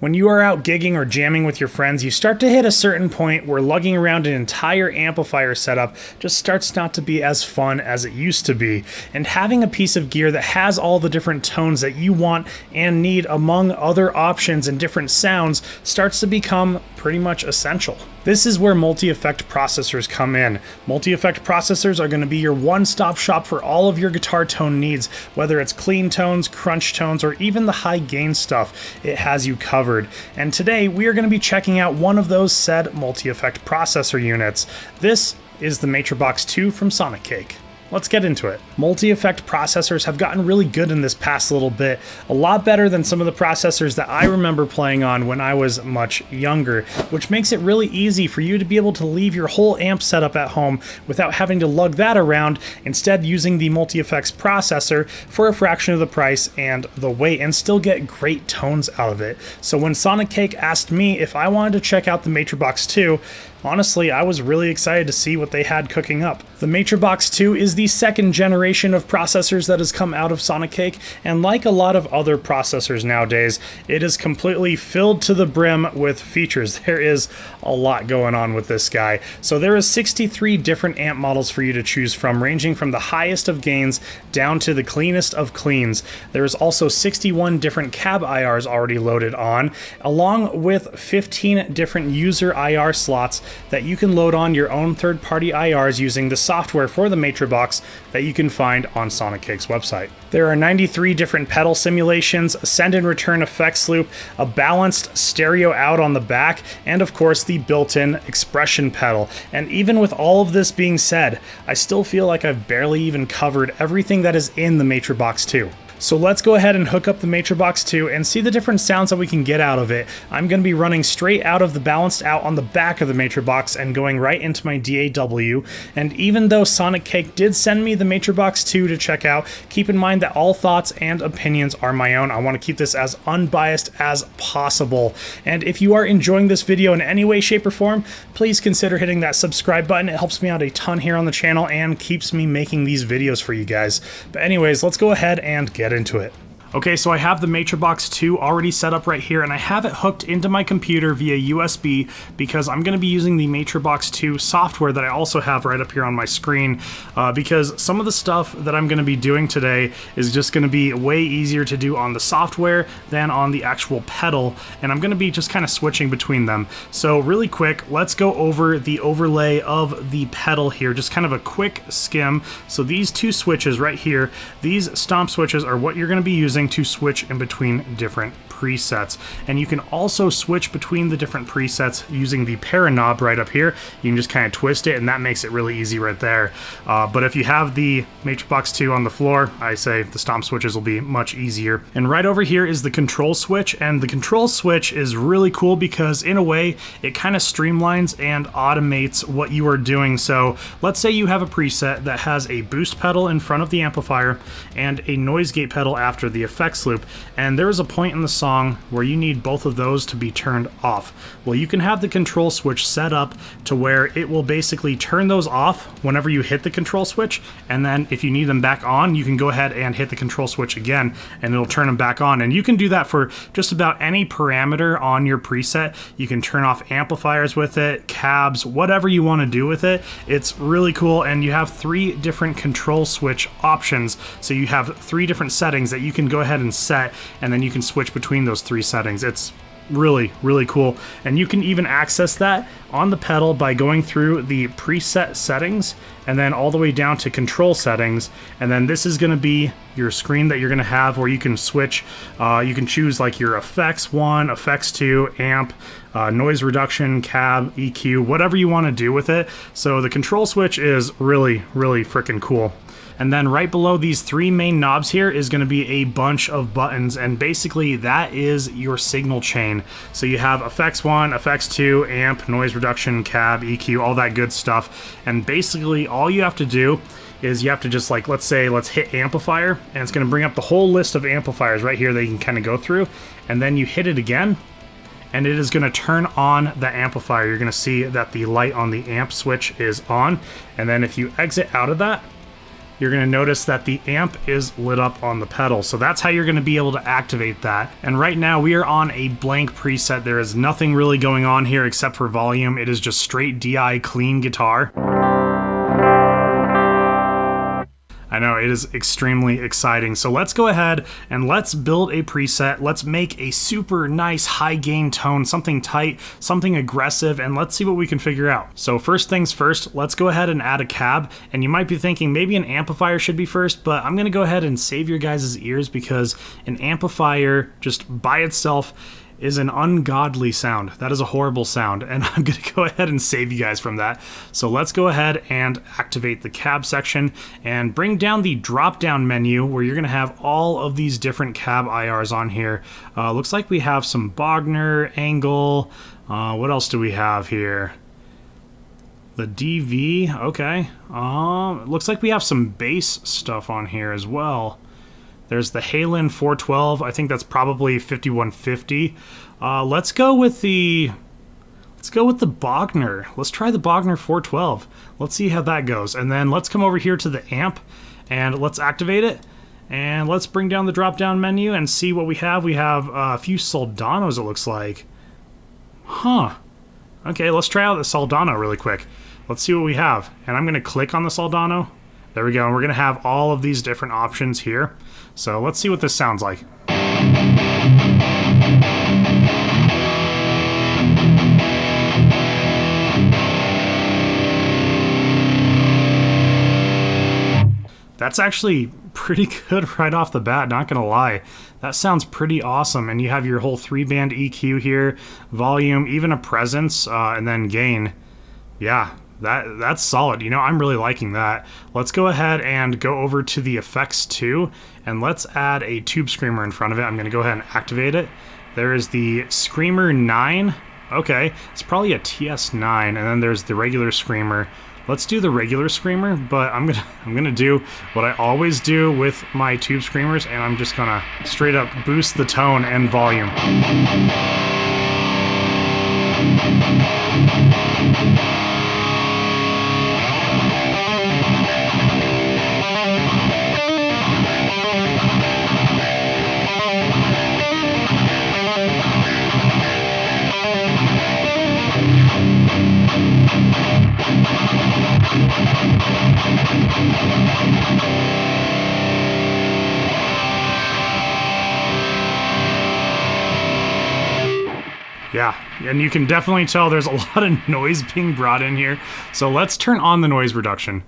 When you are out gigging or jamming with your friends, you start to hit a certain point where lugging around an entire amplifier setup just starts not to be as fun as it used to be. And having a piece of gear that has all the different tones that you want and need among other options and different sounds starts to become pretty much essential. This is where multi-effect processors come in. Multi-effect processors are going to be your one-stop shop for all of your guitar tone needs, whether it's clean tones, crunch tones, or even the high gain stuff. It has you covered. And today we are going to be checking out one of those said multi-effect processor units. This is the Matribox II from Sonicake. Let's get into it. Multi-effect processors have gotten really good in this past little bit, a lot better than some of the processors that I remember playing on when I was much younger, which makes it really easy for you to be able to leave your whole amp setup at home without having to lug that around, instead using the multi-effects processor for a fraction of the price and the weight and still get great tones out of it. So when Sonicake asked me if I wanted to check out the Matribox II, honestly, I was really excited to see what they had cooking up. The Matribox II is the second generation of processors that has come out of Sonicake, and like a lot of other processors nowadays, it is completely filled to the brim with features. There is a lot going on with this guy. So there is 63 different amp models for you to choose from, ranging from the highest of gains down to the cleanest of cleans. There is also 61 different cab IRs already loaded on, along with 15 different user IR slots that you can load on your own third-party IRs using the software for the Matribox that you can find on Sonicake's website. There are 93 different pedal simulations, a send and return effects loop, a balanced stereo out on the back, and of course the built-in expression pedal. And even with all of this being said, I still feel like I've barely even covered everything that is in the Matribox II. So let's go ahead and hook up the Matribox II and see the different sounds that we can get out of it. I'm going to be running straight out of the balanced out on the back of the Matribox and going right into my DAW. And even though Sonicake did send me the Matribox II to check out, keep in mind that all thoughts and opinions are my own. I want to keep this as unbiased as possible. And if you are enjoying this video in any way, shape, or form, please consider hitting that subscribe button. It helps me out a ton here on the channel and keeps me making these videos for you guys. But anyways, let's go ahead and get into it. Okay, so I have the Matribox II already set up right here, and I have it hooked into my computer via USB because I'm going to be using the Matribox II software that I also have right up here on my screen, because some of the stuff that I'm going to be doing today is just going to be way easier to do on the software than on the actual pedal, and I'm going to be just kind of switching between them. So really quick, let's go over the overlay of the pedal here, just kind of a quick skim. So these two switches right here, these stomp switches are what you're going to be using to switch in between different presets, and you can also switch between the different presets using the para knob right up here. You can just kind of twist it, and that makes it really easy right there. But if you have the Matribox II on the floor, I say the stomp switches will be much easier. And right over here is the control switch, and the control switch is really cool because in a way it kind of streamlines and automates what you are doing. So let's say you have a preset that has a boost pedal in front of the amplifier and a noise gate pedal after the effects loop, and there is a point in the song where you need both of those to be turned off. Well, you can have the control switch set up to where it will basically turn those off whenever you hit the control switch, and then if you need them back on, you can go ahead and hit the control switch again and it'll turn them back on. And you can do that for just about any parameter on your preset. You can turn off amplifiers with it, cabs, whatever you want to do with it. It's really cool, and you have 3 different control switch options. So you have 3 different settings that you can go ahead and set, and then you can switch between those 3 settings. It's really, really cool. And you can even access that on the pedal by going through the preset settings and then all the way down to control settings. And then this is going to be your screen that you're going to have where you can switch. You can choose like your effects 1, effects 2, amp, noise reduction, cab, EQ, whatever you want to do with it. So the control switch is really, really freaking cool. And then right below these 3 main knobs here is going to be a bunch of buttons, and basically that is your signal chain. So you have effects 1, effects 2, amp, noise reduction, cab, EQ, all that good stuff. And basically all you have to do is you have to just, like, let's hit amplifier, and it's going to bring up the whole list of amplifiers right here that you can kind of go through, and then you hit it again, and it is going to turn on the amplifier. You're going to see that the light on the amp switch is on, and then if you exit out of that, you're going to notice that the amp is lit up on the pedal. So that's how you're going to be able to activate that. And right now we are on a blank preset. There is nothing really going on here except for volume. It is just straight DI clean guitar. I know, it is extremely exciting. So let's go ahead and let's build a preset. Let's make a super nice high gain tone, something tight, something aggressive, and let's see what we can figure out. So first things first, let's go ahead and add a cab. And you might be thinking maybe an amplifier should be first, but I'm gonna go ahead and save your guys' ears because an amplifier just by itself is an ungodly sound. That is a horrible sound, and I'm gonna go ahead and save you guys from that. So let's go ahead and activate the cab section and bring down the drop-down menu where you're gonna have all of these different cab IRs on here. Looks like we have some Bogner, Angle, what else do we have here? The DV, okay. Looks like we have some bass stuff on here as well. There's the Halen 412. I think that's probably 5150. Let's go with the Bogner. Let's try the Bogner 412. Let's see how that goes. And then let's come over here to the amp and let's activate it. And let's bring down the drop-down menu and see what we have. We have a few Soldanos, it looks like. Huh. Okay, let's try out the Soldano really quick. Let's see what we have. And I'm gonna click on the Soldano. There we go, and we're gonna have all of these different options here. So let's see what this sounds like. That's actually pretty good right off the bat, not gonna lie. That sounds pretty awesome, and you have your whole 3-band EQ here, volume, even a presence, and then gain. Yeah. That's solid. You know, I'm really liking that. Let's go ahead and go over to the effects too, and let's add a tube screamer in front of it. I'm going to go ahead and activate it. There is the Screamer 9. Okay, it's probably a TS9, and then there's the regular Screamer. Let's do the regular Screamer, but I'm gonna do what I always do with my tube screamers, and I'm just gonna straight up boost the tone and volume. Yeah, and you can definitely tell there's a lot of noise being brought in here. So let's turn on the noise reduction.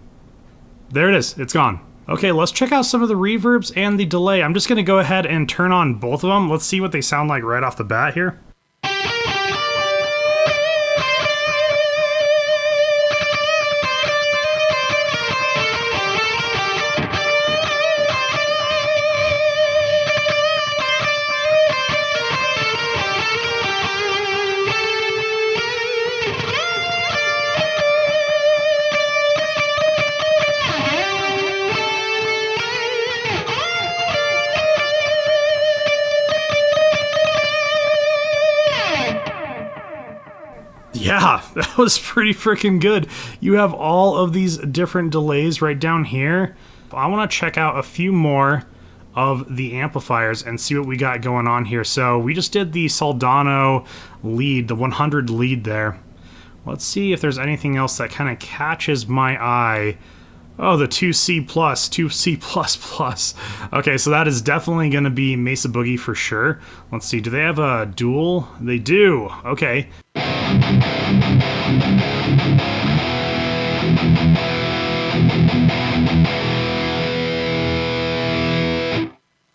There it is, it's gone. Okay, let's check out some of the reverbs and the delay. I'm just gonna go ahead and turn on both of them. Let's see what they sound like right off the bat here. Yeah, that was pretty freaking good. You have all of these different delays right down here. I want to check out a few more of the amplifiers and see what we got going on here. So we just did the Soldano lead, the 100 lead there. Let's see if there's anything else that kind of catches my eye. Oh, the 2C+, 2C++. Okay, so that is definitely going to be Mesa Boogie for sure. Let's see, do they have a dual? They do. Okay.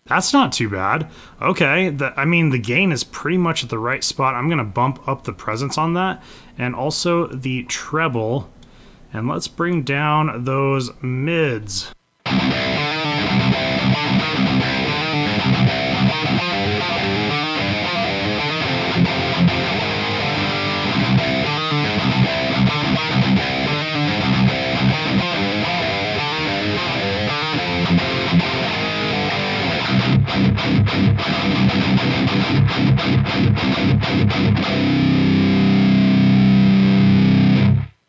That's not too bad. Okay, I mean, the gain is pretty much at the right spot. I'm going to bump up the presence on that, and also the treble. And let's bring down those mids.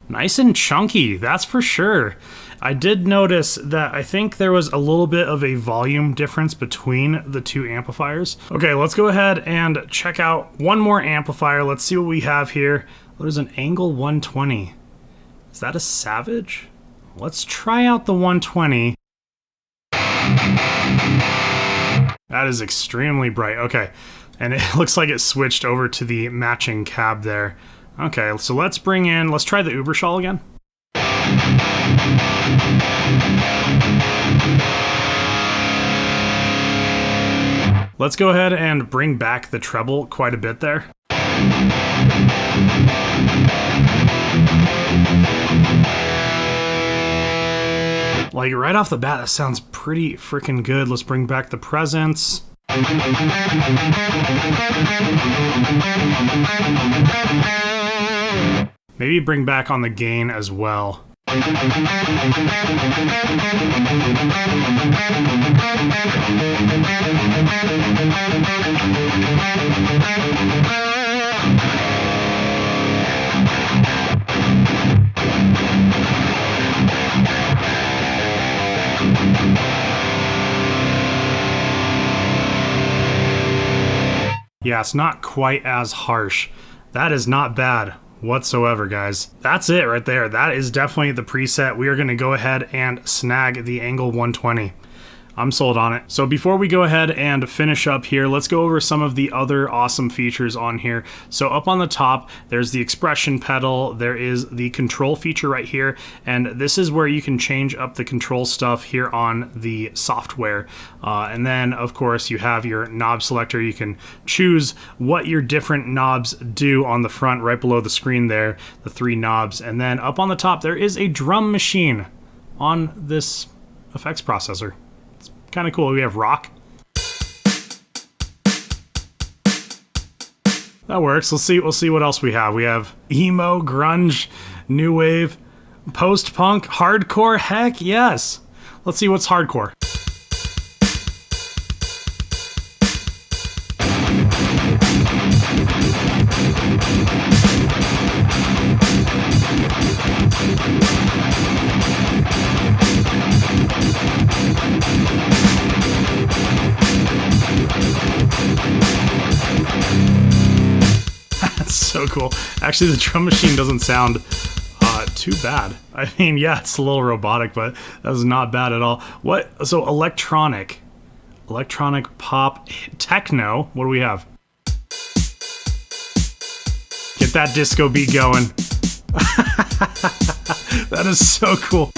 Nice and chunky, that's for sure. I did notice that I think there was a little bit of a volume difference between the two amplifiers. Okay, let's go ahead and check out one more amplifier. Let's see what we have here. There's an Angle 120. Is that a Savage? Let's try out the 120. That is extremely bright. Okay, and it looks like it switched over to the matching cab there. Okay, so let's try the Uberschall again. Let's go ahead and bring back the treble quite a bit there. Like right off the bat, that sounds pretty freaking good. Let's bring back the presence. Maybe bring back on the gain as well. Yeah, it's not quite as harsh. That is not bad whatsoever, guys. That's it right there. That is definitely the preset. We are going to go ahead and snag the Angle 120. I'm sold on it. So before we go ahead and finish up here, let's go over some of the other awesome features on here. So up on the top, there's the expression pedal, there is the control feature right here, and this is where you can change up the control stuff here on the software. And then of course you have your knob selector. You can choose what your different knobs do on the front right below the screen there, the 3 knobs. And then up on the top, there is a drum machine on this effects processor. Kind of cool. We have rock. That works. We'll see what else we have. We have emo, grunge, new wave, post-punk, hardcore. Heck yes. Let's see what's hardcore. So cool. Actually, the drum machine doesn't sound too bad. I mean, yeah, it's a little robotic, but that was not bad at all. What? So electronic pop, techno. What do we have? Get that disco beat going. That is so cool.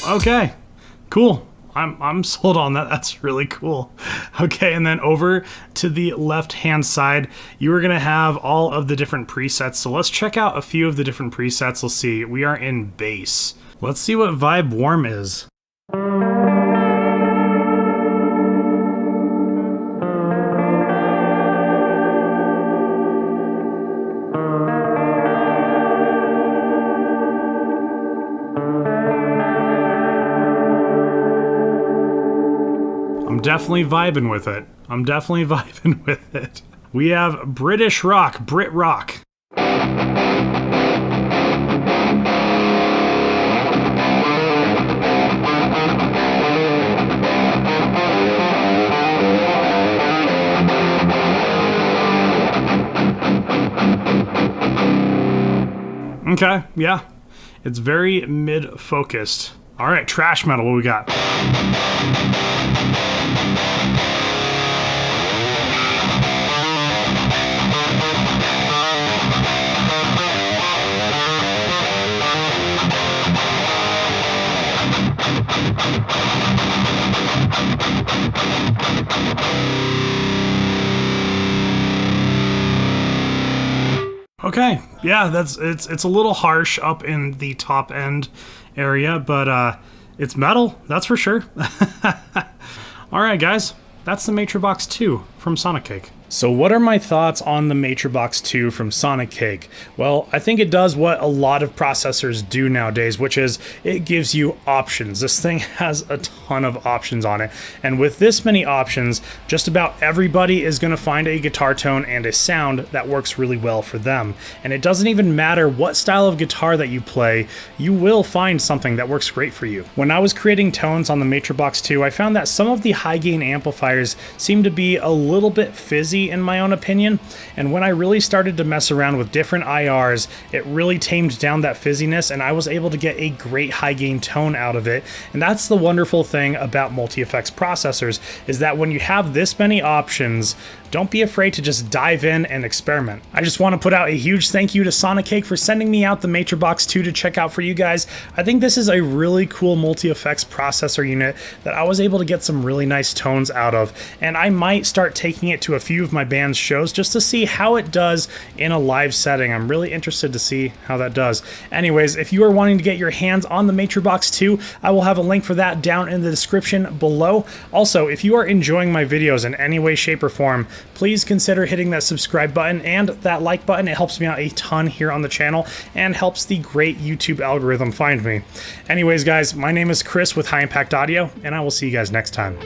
Okay, cool. I'm sold on that. That's really cool. Okay, and then over to the left-hand side, you are gonna have all of the different presets. So let's check out a few of the different presets. Let's see. We are in bass. Let's see what Vibe Warm is. I'm definitely vibing with it. We have British rock, Brit rock. Okay, yeah. It's very mid-focused. All right, trash metal, what we got? Okay, yeah, it's a little harsh up in the top end area, but it's metal, that's for sure. All right, guys, that's the Matribox II from Sonicake. So what are my thoughts on the Matribox II from Sonicake? Well, I think it does what a lot of processors do nowadays, which is it gives you options. This thing has a ton of options on it. And with this many options, just about everybody is going to find a guitar tone and a sound that works really well for them. And it doesn't even matter what style of guitar that you play, you will find something that works great for you. When I was creating tones on the Matribox II, I found that some of the high gain amplifiers seem to be a little bit fizzy in my own opinion, and when I really started to mess around with different IRs, it really tamed down that fizziness and I was able to get a great high gain tone out of it. And that's the wonderful thing about multi-effects processors, is that when you have this many options, don't be afraid to just dive in and experiment. I just want to put out a huge thank you to Sonicake for sending me out the Matribox II to check out for you guys. I think this is a really cool multi-effects processor unit that I was able to get some really nice tones out of, and I might start taking it to a few of my band's shows just to see how it does in a live setting. I'm really interested to see how that does. Anyways, if you are wanting to get your hands on the Matribox II, I will have a link for that down in the description below. Also, if you are enjoying my videos in any way, shape, or form, please consider hitting that subscribe button and that like button. It helps me out a ton here on the channel and helps the great YouTube algorithm find me. Anyways, guys, my name is Chris with High Impact Audio, and I will see you guys next time.